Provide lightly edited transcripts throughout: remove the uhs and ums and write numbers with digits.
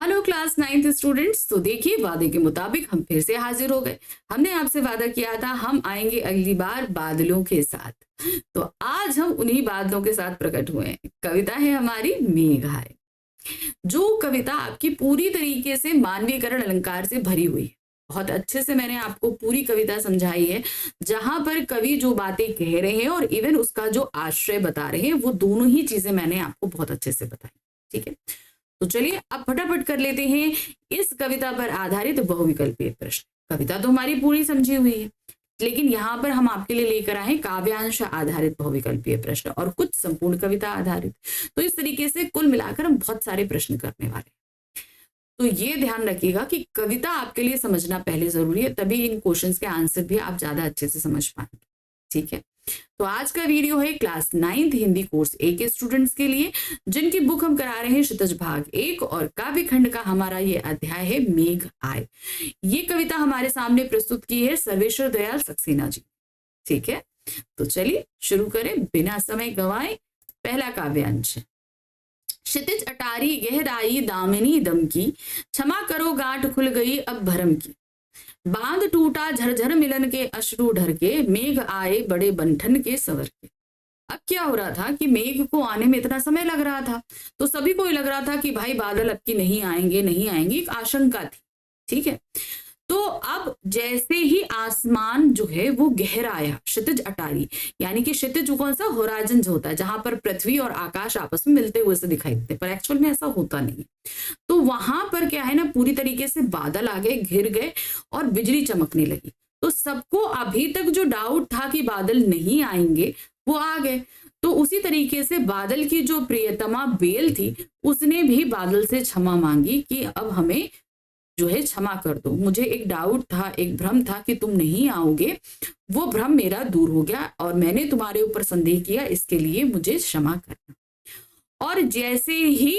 Hello class 9th students. तो देखिए, वादे के मुताबिक हम फिर से हाजिर हो गए। हमने आपसे वादा किया था हम आएंगे अगली बार बादलों के साथ। तो आज हम उन्हीं बादलों के साथ प्रकट हुए हैं। कविता है हमारी मेघ आए, जो कविता आपकी पूरी तरीके से मानवीकरण अलंकार से भरी हुई है। बहुत अच्छे से मैंने आपको पूरी कविता समझाई है, जहां पर कवि जो बातें कह रहे हैं और इवन उसका जो आश्रय बता रहे हैं, वो दोनों ही चीजें मैंने आपको बहुत अच्छे से बताई। ठीक है, तो चलिए अब फटाफट कर लेते हैं इस कविता पर आधारित बहुविकल्पीय प्रश्न। कविता तो हमारी पूरी समझी हुई है, लेकिन यहाँ पर हम आपके लिए लेकर आए काव्यांश आधारित बहुविकल्पीय प्रश्न और कुछ संपूर्ण कविता आधारित। तो इस तरीके से कुल मिलाकर हम बहुत सारे प्रश्न करने वाले हैं। तो ये ध्यान रखिएगा कि कविता आपके लिए समझना पहले जरूरी है, तभी इन क्वेश्चंस के आंसर भी आप ज्यादा अच्छे से समझ पाएंगे। ठीक है, तो आज का वीडियो है क्लास 9th हिंदी कोर्स ए के स्टूडेंट्स के लिए, जिनकी बुक हम करा रहे हैं क्षितिज भाग 1 और काव्य खंड का हमारा ये अध्याय है मेघ आए। ये कविता हमारे सामने प्रस्तुत की है सर्वेश्वर दयाल सक्सेना जी। ठीक है, तो चलिए शुरू करें बिना समय गंवाए। पहला काव्यांश है, क्षितिज अटारी गहराई दामिनी दम की, क्षमा करो गांठ खुल गई अब भरम की, बांध टूटा झरझर मिलन के अश्रु ढर के, मेघ आए बड़े बंठन के सवर के। अब क्या हो रहा था कि मेघ को आने में इतना समय लग रहा था, तो सभी को लग रहा था कि भाई बादल अब की नहीं आएंगे नहीं आएंगे, एक आशंका थी। ठीक है, तो अब जैसे ही आसमान जो है वो गहराया, क्षितिज अटारी यानी कि क्षितिज कौन सा, होराइजन जो होता है जहां पर पृथ्वी और आकाश आपस में मिलते हुए से दिखाई देते, पर एक्चुअल में ऐसा होता नहीं। तो वहां पर क्या है ना, पूरी तरीके से बादल आ गए, घिर गए और बिजली चमकने लगी। तो सबको अभी तक जो डाउट था कि बादल नहीं आएंगे, वो आ गए। तो उसी तरीके से बादल की जो प्रियतमा बेल थी, उसने भी बादल से क्षमा मांगी कि अब हमें जो है क्षमा कर दो, मुझे एक डाउट था, एक भ्रम था कि तुम नहीं आओगे, वो भ्रम मेरा दूर हो गया और मैंने तुम्हारे ऊपर संदेह किया, इसके लिए मुझे क्षमा करना। और जैसे ही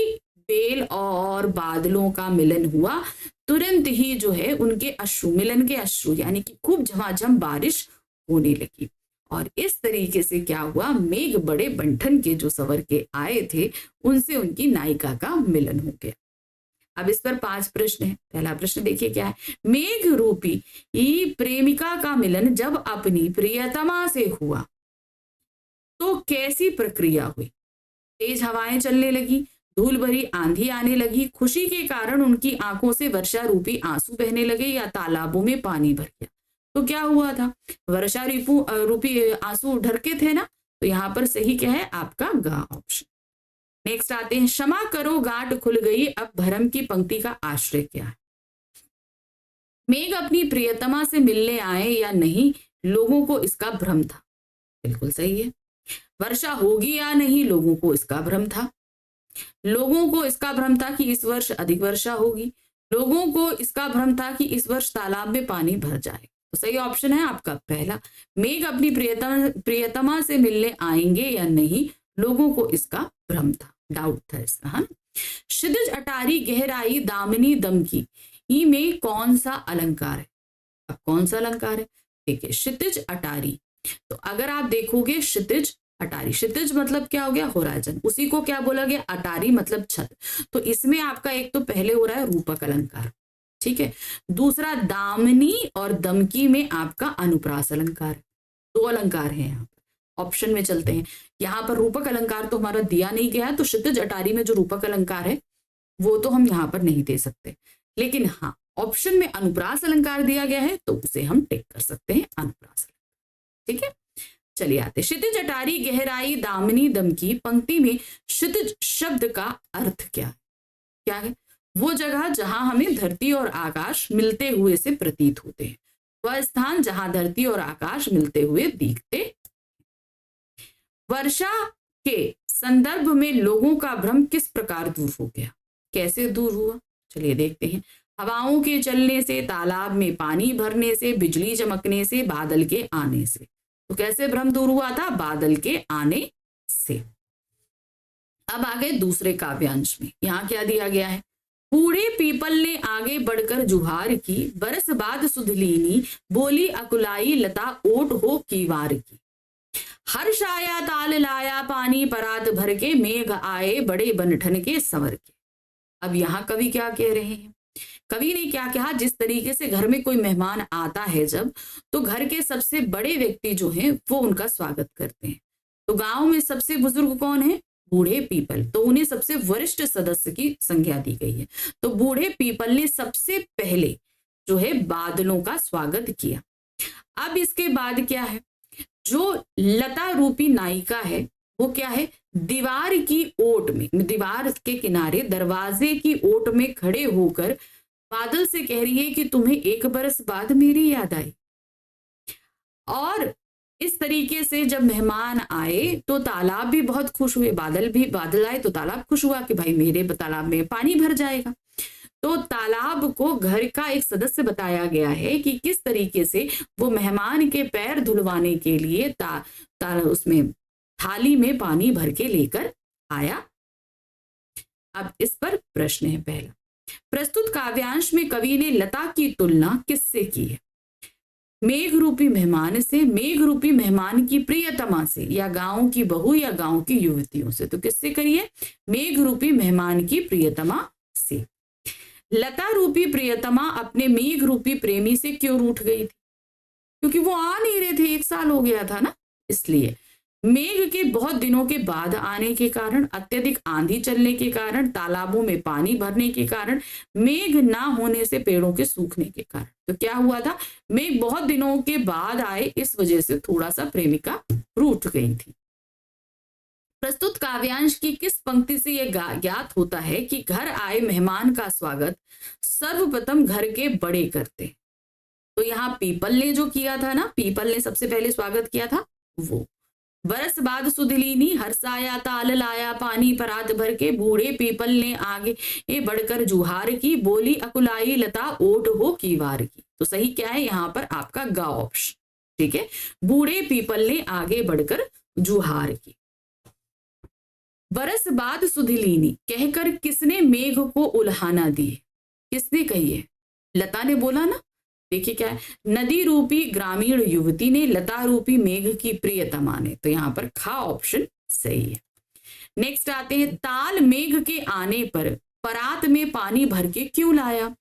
बेल और बादलों का मिलन हुआ, तुरंत ही जो है उनके अश्रु, मिलन के अश्रु यानी कि खूब झमाझम बारिश होने लगी। और इस तरीके से क्या हुआ, मेघ बड़े बंठन के जो सवर के आए थे, उनसे उनकी नायिका का मिलन हो गया। अब इस पर 5 प्रश्न है। पहला प्रश्न देखिए क्या है, मेघ रूपी प्रेमिका का मिलन जब अपनी प्रियतमा से हुआ तो कैसी प्रक्रिया हुई। तेज हवाएं चलने लगी, धूल भरी आंधी आने लगी, खुशी के कारण उनकी आंखों से वर्षा रूपी आंसू बहने लगे, या तालाबों में पानी भर गया। तो क्या हुआ था, वर्षा रूपी आंसू ढरके थे ना, तो यहां पर सही क्या है आपका गा ऑप्शन। नेक्स्ट आते हैं, क्षमा करो गांठ खुल गई अब भरम की पंक्ति का आश्रय क्या है। मेघ अपनी प्रियतमा से मिलने आए या नहीं, लोगों को इसका भ्रम था। बिल्कुल सही है। वर्षा होगी या नहीं, लोगों को इसका भ्रम था। लोगों को इसका भ्रम था कि इस वर्ष अधिक वर्षा होगी। लोगों को इसका भ्रम था कि इस वर्ष तालाब में पानी भर जाए। तो सही ऑप्शन है आपका पहला, मेघ अपनी प्रियतमा से मिलने आएंगे या नहीं, लोगों को इसका भ्रम था, डाउट था इसका। हाँ, क्षितिज अटारी गहराई दामिनी दम की, ई में कौन सा अलंकार है। अब कौन सा अलंकार है, ठीक है, क्षितिज अटारी। तो अगर आप देखोगे क्षितिज अटारी, क्षितिज मतलब क्या हो गया, होराइजन, उसी को क्या बोला गया, अटारी मतलब छत। तो इसमें आपका एक तो पहले हो रहा है रूपक अलंकार, ठीक है, दूसरा दामिनी और दमकी में आपका अनुप्रास अलंकार। 2 अलंकार है यहाँ पर। ऑप्शन में चलते हैं, यहाँ पर रूपक अलंकार तो हमारा दिया नहीं गया है, तो क्षितिज अटारी में जो रूपक अलंकार है वो तो हम यहाँ पर नहीं दे सकते, लेकिन हाँ ऑप्शन में अनुप्रास अलंकार दिया गया है, तो उसे हम टिक कर सकते हैं, अनुप्रास। ठीक है, चलिए आते, क्षितिज अटारी गहराई दामिनी दम की पंक्ति में क्षितिज शब्द का अर्थ क्या है। क्या है, वो जगह जहां हमें धरती और आकाश मिलते हुए से प्रतीत होते हैं, वह स्थान जहां धरती और आकाश मिलते हुए दिखते। वर्षा के संदर्भ में लोगों का भ्रम किस प्रकार दूर हो गया, कैसे दूर हुआ, चलिए देखते हैं। हवाओं के चलने से, तालाब में पानी भरने से, बिजली चमकने से, बादल के आने से। तो कैसे भ्रम दूर हुआ था, बादल के आने से। अब आगे दूसरे काव्यांश में, यहां क्या दिया गया है, बूढ़े पीपल ने आगे बढ़कर जुहार की, बरस बाद सुधलीनी बोली अकुलाई लता ओट हो कीवार की, हर्ष आया ताल लाया पानी परात भर के, मेघ आए बड़े बनठन के संवर के। अब यहाँ कवि क्या कह रहे हैं? कवि ने क्या कहा, जिस तरीके से घर में कोई मेहमान आता है जब, तो घर के सबसे बड़े व्यक्ति जो हैं वो उनका स्वागत करते हैं। तो गांव में सबसे बुजुर्ग कौन है? बूढ़े पीपल। तो उन्हें सबसे वरिष्ठ सदस्य की संज्ञा दी गई है। तो बूढ़े पीपल ने सबसे पहले जो है बादलों का स्वागत किया। अब इसके बाद क्या है, जो लता रूपी नायिका है वो क्या है, दीवार की ओट में, दीवार के किनारे दरवाजे की ओट में खड़े होकर बादल से कह रही है कि तुम्हें 1 बरस बाद मेरी याद आई। और इस तरीके से जब मेहमान आए तो तालाब भी बहुत खुश हुए, बादल आए तो तालाब खुश हुआ कि भाई मेरे तालाब में पानी भर जाएगा। तो तालाब को घर का एक सदस्य बताया गया है कि किस तरीके से वो मेहमान के पैर धुलवाने के लिए उसमें थाली में पानी भर के लेकर आया। अब इस पर प्रश्न है पहला, प्रस्तुत काव्यांश में कवि ने लता की तुलना किससे की है? मेघ रूपी मेहमान से, मेघ रूपी मेहमान की प्रियतमा से, या गांव की बहू या गांव की युवतियों से। तो किससे करिए? मेघ रूपी मेहमान की प्रियतमा से। लता रूपी प्रियतमा अपने मेघ रूपी प्रेमी से क्यों रूठ गई थी? क्योंकि वो आ नहीं रहे थे, 1 साल हो गया था ना, इसलिए। मेघ के बहुत दिनों के बाद आने के कारण, अत्यधिक आंधी चलने के कारण, तालाबों में पानी भरने के कारण, मेघ ना होने से पेड़ों के सूखने के कारण, तो क्या हुआ था, मेघ बहुत दिनों के बाद आए, इस वजह से थोड़ा सा प्रेमिका रूठ गई थी। प्रस्तुत काव्यांश की किस पंक्ति से यह ज्ञात होता है कि घर आए मेहमान का स्वागत सर्वप्रथम घर के बड़े करते? तो यहाँ पीपल ने जो किया था ना, पीपल ने सबसे पहले स्वागत किया था वो। बरस बाद सुधलीनी, हर्षाया ताल लाया पानी परात भर के, बूढ़े पीपल ने आगे बढ़कर जुहार की, बोली अकुलाई लता ओट हो की वार की। तो सही क्या है यहाँ पर आपका गा ऑप्शन, ठीक है। बूढ़े पीपल ने आगे बढ़कर जुहार की। बरस बाद सुधलीनी कहकर किसने मेघ को उल्हाना दी? किसने कही है? लता ने बोला ना। देखिए क्या है, नदी रूपी ग्रामीण युवती ने, लता रूपी मेघ की प्रियतमा ने। तो यहाँ पर खा ऑप्शन सही है। नेक्स्ट आते हैं, ताल मेघ के आने पर परात में पानी भर के क्यों लाया?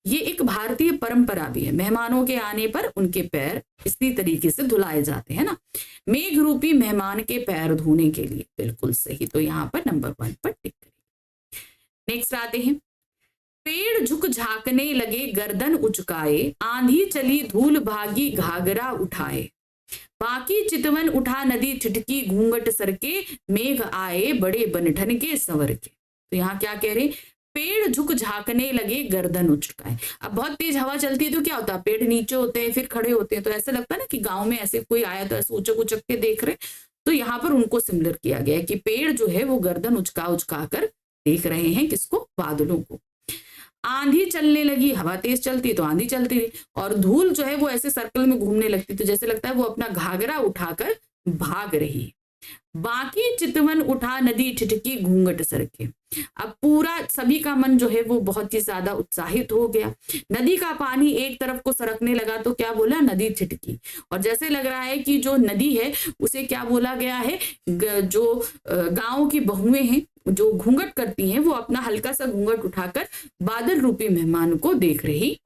ये एक भारतीय परंपरा भी है, मेहमानों के आने पर उनके पैर इसी तरीके से धुलाए जाते हैं ना, मेघ रूपी मेहमान के पैर धोने के लिए। बिल्कुल सही, तो यहाँ पर नंबर 1 पर टिक करेंगे। नेक्स्ट आते हैं, पेड़ झुक झांकने लगे गर्दन उचकाए, आंधी चली धूल भागी घाघरा उठाए, बाकी चितवन उठा नदी ठिठकी घूंघट सरके, मेघ आए बड़े बनठन के संवर के। तो यहाँ क्या कह रहे, पेड़ झुक झांकने लगे गर्दन उचकाए। अब बहुत तेज हवा चलती है तो क्या होता है, पेड़ नीचे होते हैं फिर खड़े होते हैं, तो ऐसा लगता है ना कि गांव में ऐसे कोई आया तो ऐसे उचक उचक के देख रहे। तो यहाँ पर उनको सिमिलर किया गया है कि पेड़ जो है वो गर्दन उचका उचका कर देख रहे हैं किसको? बादलों को। आंधी चलने लगी, हवा तेज चलती है तो आंधी चलती रही, और धूल जो है वो ऐसे सर्कल में घूमने लगती, तो जैसे लगता है वो अपना घाघरा उठाकर भाग रही। बाकी चितवन उठा नदी ठिठकी घूंघट सरके। अब पूरा सभी का मन जो है वो बहुत ही ज्यादा उत्साहित हो गया। नदी का पानी एक तरफ को सरकने लगा तो क्या बोला? नदी ठिठकी। और जैसे लग रहा है कि जो नदी है उसे क्या बोला गया है, जो गांव की बहुएं हैं जो घूंघट करती हैं, वो अपना हल्का सा घूंघट उठाकर बादल रूपी मेहमान को देख रही।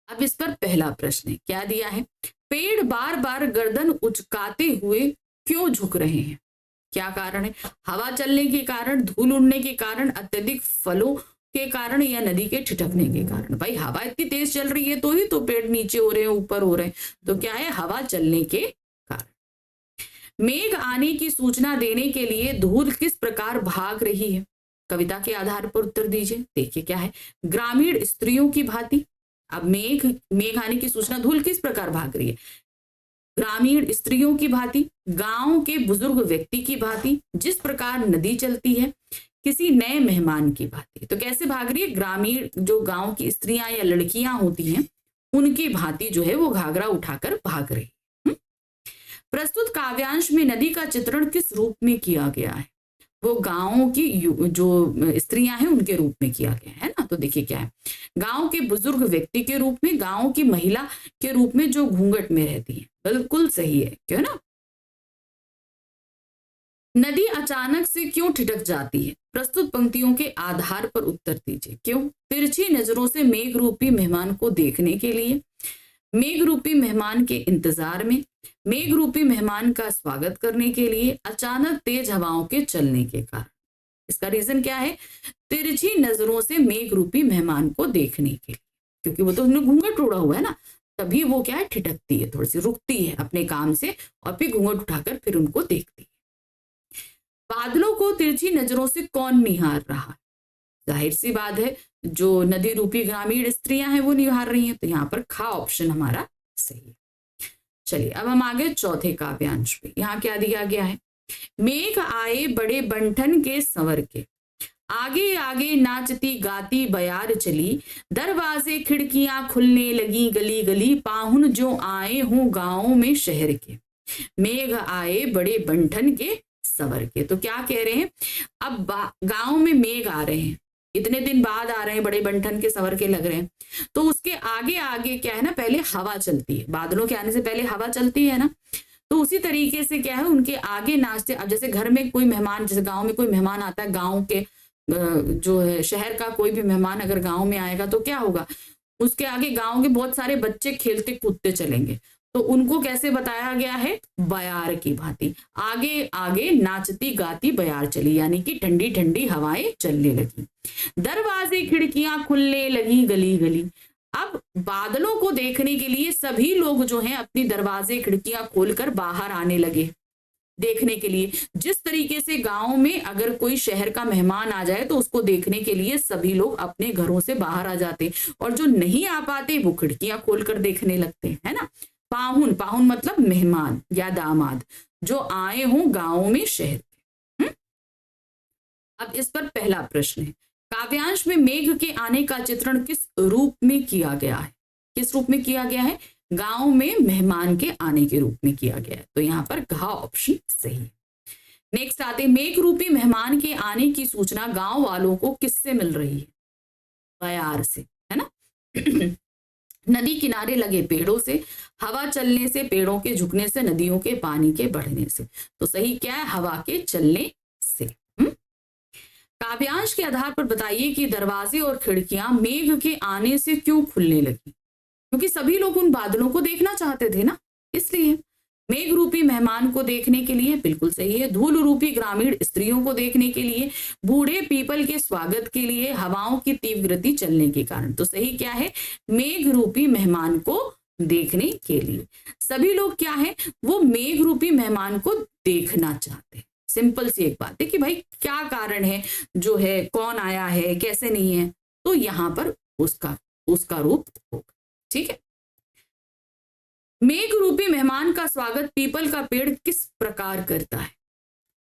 अब इस पर पहला प्रश्न है, क्या दिया है, पेड़ बार बार गर्दन उचकाते हुए क्यों झुक रहे हैं? क्या कारण है? हवा चलने के कारण, धूल उड़ने के कारण, अत्यधिक फलों के कारण, या नदी के ठिठकने के कारण? भाई हवा इतनी तेज चल रही है तो ही तो पेड़ नीचे हो रहे हैं ऊपर हो रहे हैं, तो क्या है? हवा चलने के कारण। मेघ आने की सूचना देने के लिए धूल किस प्रकार भाग रही है? कविता के आधार पर उत्तर दीजिए। देखिए क्या है, ग्रामीण स्त्रियों की भांति। अब मेघ आने की सूचना धूल किस प्रकार भाग रही है? ग्रामीण स्त्रियों की भांति, गांव के बुजुर्ग व्यक्ति की भांति, जिस प्रकार नदी चलती है, किसी नए मेहमान की भांति। तो कैसे भाग रही है? ग्रामीण जो गांव की स्त्रियां या लड़कियां होती हैं उनकी भांति जो है वो घाघरा उठाकर भाग रही है। प्रस्तुत काव्यांश में नदी का चित्रण किस रूप में किया गया है? वो गांव की जो स्त्रियां हैं उनके रूप में किया गया है ना। तो देखिए क्या है, गांव के बुजुर्ग व्यक्ति के रूप में, गांव की महिला के रूप में जो घूंघट में रहती है। बिल्कुल सही है, क्यों ना। नदी अचानक से क्यों ठिठक जाती है? प्रस्तुत पंक्तियों के आधार पर उत्तर दीजिए। क्यों? तिरछी नजरों से मेघ रूपी मेहमान को देखने के लिए, मेघ रूपी मेहमान के इंतजार में, मेघ रूपी मेहमान का स्वागत करने के लिए, अचानक तेज हवाओं के चलने के कारण। इसका रीजन क्या है? तिरछी नजरों से मेघ रूपी मेहमान को देखने के लिए, क्योंकि वो तो उन्हें घूंघट ओढ़ा हुआ है ना, तभी वो क्या है, ठिठकती है, थोड़ी सी रुकती है अपने काम से और फिर घूंघट उठाकर फिर उनको देखती है। बादलों को तिरछी नजरों से कौन निहार रहा है? जाहिर सी बात है, जो नदी रूपी ग्रामीण स्त्रियां हैं वो निहार रही हैं, तो यहाँ पर खा ऑप्शन हमारा सही है। चलिए अब हम आगे चौथे काव्यांश पे। यहाँ क्या दिया गया है? मेघ आए बड़े बंठन के संवर के, आगे आगे नाचती गाती बयार चली, दरवाजे खिड़कियां खुलने लगी गली गली, पाहुन जो आए हों गांवों में शहर के। मेघ आए बड़े बंठन के संवर के, तो क्या कह रहे हैं? अब गांव में मेघ आ रहे हैं, इतने दिन बाद आ रहे हैं, बड़े बंठन के संवर के लग रहे हैं, तो उसके आगे आगे क्या है ना, पहले हवा चलती है, बादलों के आने से पहले हवा चलती है ना, तो उसी तरीके से क्या है, उनके आगे नाचते। अब जैसे घर में कोई मेहमान, जैसे गांव में कोई मेहमान आता है, गांव के जो है शहर का कोई भी मेहमान अगर गांव में आएगा तो क्या होगा, उसके आगे गांव के बहुत सारे बच्चे खेलते कूदते चलेंगे, तो उनको कैसे बताया गया है? बयार की भांति, आगे आगे नाचती गाती बयार चली, यानी कि ठंडी ठंडी हवाएं चलने लगी, दरवाजे खिड़कियां खुलने लगी गली गली। अब बादलों को देखने के लिए सभी लोग जो हैं अपनी दरवाजे खिड़कियां खोलकर बाहर आने लगे देखने के लिए। जिस तरीके से गांव में अगर कोई शहर का मेहमान आ जाए तो उसको देखने के लिए सभी लोग अपने घरों से बाहर आ जाते, और जो नहीं आ पाते वो खिड़कियां खोलकर देखने लगते है ना। पाहुन, पाहुन मतलब मेहमान या दामाद, जो आए हों गांव में शहर के। अब इस पर पहला प्रश्न है, काव्यांश में मेघ के आने का चित्रण किस रूप में किया गया है? किस रूप में किया गया है? गांव में मेहमान के आने के रूप में किया गया है, तो यहाँ पर घ ऑप्शन सही है। नेक्स्ट आते, मेघ रूपी मेहमान के आने की सूचना गांव वालों को किससे मिल रही है? बयार से, है ना। नदी किनारे लगे पेड़ों से, हवा चलने से, पेड़ों के झुकने से, नदियों के पानी के बढ़ने से, तो सही क्या है? हवा के चलने से। काव्यांश के आधार पर बताइए कि दरवाजे और खिड़कियां मेघ के आने से क्यों खुलने लगी? क्योंकि सभी लोग उन बादलों को देखना चाहते थे ना, इसलिए। मेघ रूपी मेहमान को देखने के लिए, बिल्कुल सही है। धूल रूपी ग्रामीण स्त्रियों को देखने के लिए, बूढ़े पीपल के स्वागत के लिए, हवाओं की तीव्र गति चलने के कारण, तो सही क्या है? मेघ रूपी मेहमान को देखने के लिए। सभी लोग क्या है, वो मेघ रूपी मेहमान को देखना चाहते हैं। सिंपल सी एक बात है कि भाई क्या कारण है, जो है कौन आया है, कैसे नहीं है, तो यहां पर उसका रूप होगा। ठीक है। मेघ रूपी मेहमान का स्वागत पीपल का पेड़ किस प्रकार करता है?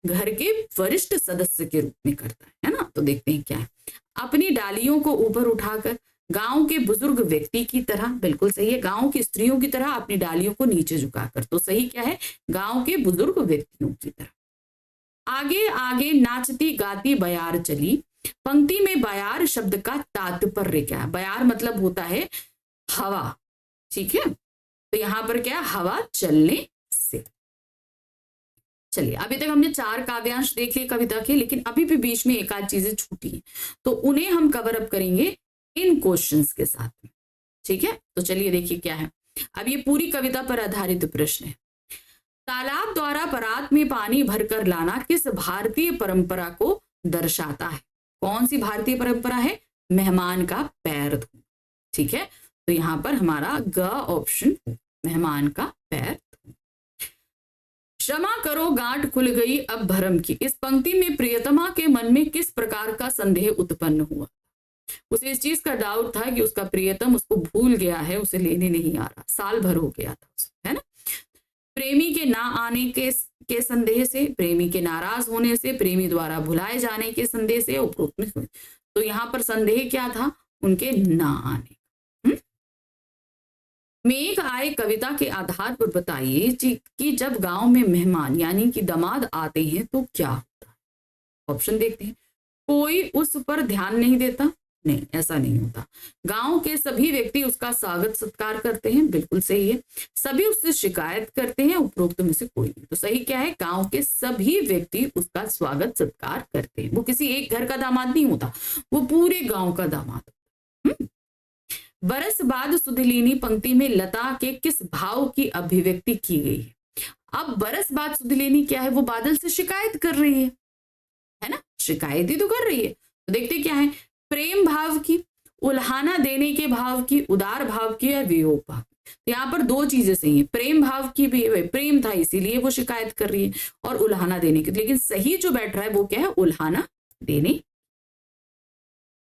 घर के वरिष्ठ सदस्य के रूप में करता है ना। तो देखते हैं क्या है। अपनी डालियों को ऊपर उठाकर, गांव के बुजुर्ग व्यक्ति की तरह, बिल्कुल सही है। गांव की स्त्रियों की तरह अपनी डालियों को नीचे झुकाकर, तो सही क्या है? गांव के बुजुर्ग व्यक्तियों की तरह। आगे आगे नाचती गाती बयार चली, पंक्ति में बयार शब्द का तात्पर्य क्या है? बयार मतलब होता है हवा, ठीक है। तो यहां पर क्या? हवा चलने से। चलिए, अभी तक हमने 4 काव्यांश देख लिए कविता के, लेकिन अभी भी बीच में एक आध चीजें छूटी हैं, तो उन्हें हम कवर अप करेंगे इन क्वेश्चंस के साथ में। ठीक है, तो चलिए देखिए क्या है। अब ये पूरी कविता पर आधारित प्रश्न है। तालाब द्वारा परात में पानी भरकर लाना किस भारतीय परंपरा को दर्शाता है? कौन सी भारतीय परंपरा है? मेहमान का पैर धोना। ठीक है, तो यहां पर हमारा ग ऑप्शन, मेहमान का पैर धोना। क्षमा करो गांठ खुल गई अब भरम की, इस पंक्ति में प्रियतमा के मन में किस प्रकार का संदेह उत्पन्न हुआ? उसे इस चीज का डाउट था कि उसका प्रियतम उसको भूल गया है, उसे लेने नहीं आ रहा, साल भर हो गया था उसे, है ना। प्रेमी के ना आने के संदेह से, प्रेमी के नाराज होने से, प्रेमी द्वारा भुलाए जाने के संदेह से, उपरोक्त में। तो यहां पर संदेह क्या था? उनके ना आने। मेघ आए कविता के आधार पर बताइए कि जब गांव में मेहमान यानी कि दामाद आते हैं तो क्या होता है? ऑप्शन देखते हैं। कोई उस पर ध्यान नहीं देता, नहीं, ऐसा नहीं होता। गांव के सभी व्यक्ति उसका स्वागत सत्कार करते हैं, बिल्कुल सही है। सभी उससे शिकायत करते हैं, उपरोक्त में से कोई नहीं। तो सही क्या है, गांव के सभी व्यक्ति उसका स्वागत सत्कार करते हैं। वो किसी एक घर का दामाद नहीं होता, वो पूरे गांव का दामाद होता। बरस बाद सुध लीनी पंक्ति में लता के किस भाव की अभिव्यक्ति की गई है? अब बरस बाद सुध लेनी क्या है, वो बादल से शिकायत कर रही है ना, शिकायत ही तो कर रही है। तो देखते क्या है, प्रेम भाव की, उल्हाना देने के भाव की, उदार भाव की या वियोग भाव की। तो यहाँ पर दो चीजें सही है, प्रेम भाव की भी, प्रेम था इसीलिए वो शिकायत कर रही है, और उल्हाना देने की। लेकिन सही जो बैठ रहा है वो क्या है, उल्हाना देने।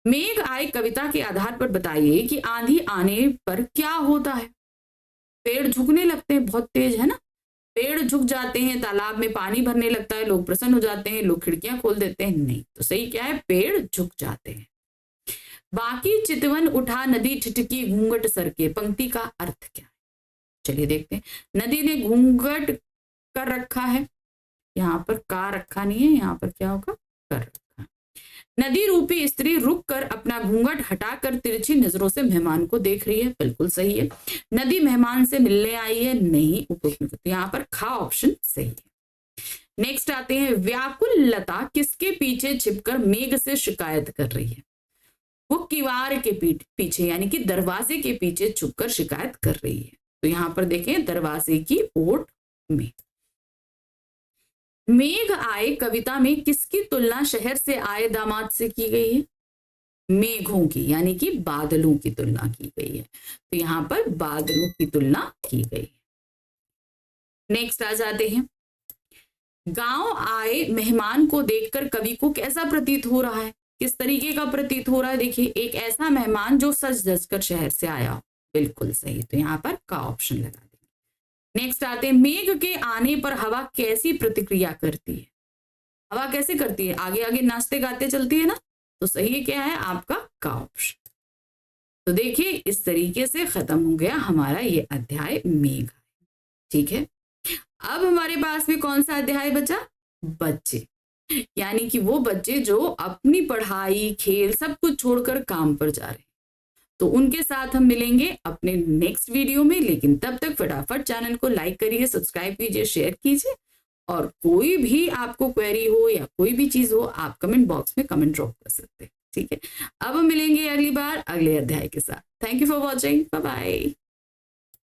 मेघ आए कविता के आधार पर बताइए कि आंधी आने पर क्या होता है। पेड़ झुकने लगते हैं, बहुत तेज है ना, पेड़ झुक जाते हैं, तालाब में पानी भरने लगता है, लोग प्रसन्न हो जाते हैं, लोग खिड़कियां खोल देते हैं। नहीं, तो सही क्या है, पेड़ झुक जाते हैं। बाकी चितवन उठा नदी ठिठकी घूंघट सर के, पंक्ति का अर्थ क्या है? चलिए देखते हैं। नदी ने घूंघट कर रखा है, यहाँ पर का रखा नहीं है, यहाँ पर क्या होगा, कर रखा। नदी रूपी स्त्री रुक कर अपना घूंघट हटाकर तिरछी नजरों से मेहमान को देख रही है, बिल्कुल सही है। नदी मेहमान से मिलने आई है, नहीं, उपयुक्त। यहाँ पर खा ऑप्शन सही है। नेक्स्ट आते हैं, व्याकुल लता किसके पीछे छिपकर मेघ से शिकायत कर रही है? वो किवाड़ के पीछे यानी कि दरवाजे के पीछे छुपकर शिकायत कर रही है। तो यहाँ पर देखें, दरवाजे की ओट में। मेघ आए कविता में किसकी तुलना शहर से आए दामाद से की गई है? मेघों की, यानी कि बादलों की तुलना की गई है। तो यहाँ पर बादलों की तुलना की गई है। नेक्स्ट आ जाते हैं, गांव आए मेहमान को देखकर कवि को कैसा प्रतीत हो रहा है? किस तरीके का प्रतीत हो रहा है? देखिए, एक ऐसा मेहमान जो सज धज कर शहर से आया हो, बिल्कुल सही। तो यहाँ पर का ऑप्शन लगा देंगे। नेक्स्ट आते हैं, मेघ के आने पर हवा कैसी प्रतिक्रिया करती है? हवा कैसे करती है? आगे आगे नाचते गाते चलती है ना। तो सही क्या है आपका का ऑप्शन। तो देखिए, इस तरीके से खत्म हो गया हमारा ये अध्याय मेघ। ठीक है, अब हमारे पास में कौन सा अध्याय बचा? बच्चे, यानी कि वो बच्चे जो अपनी पढ़ाई खेल सब कुछ छोड़कर काम पर जा रहे हैं। तो उनके साथ हम मिलेंगे अपने नेक्स्ट वीडियो में। लेकिन तब तक फटाफट चैनल को लाइक करिए, सब्सक्राइब कीजिए, शेयर कीजिए, और कोई भी आपको क्वेरी हो या कोई भी चीज हो, आप कमेंट बॉक्स में कमेंट ड्रॉप कर सकते हैं। ठीक है, अब हम मिलेंगे अगली बार अगले अध्याय के साथ। Thank you for watching, bye bye.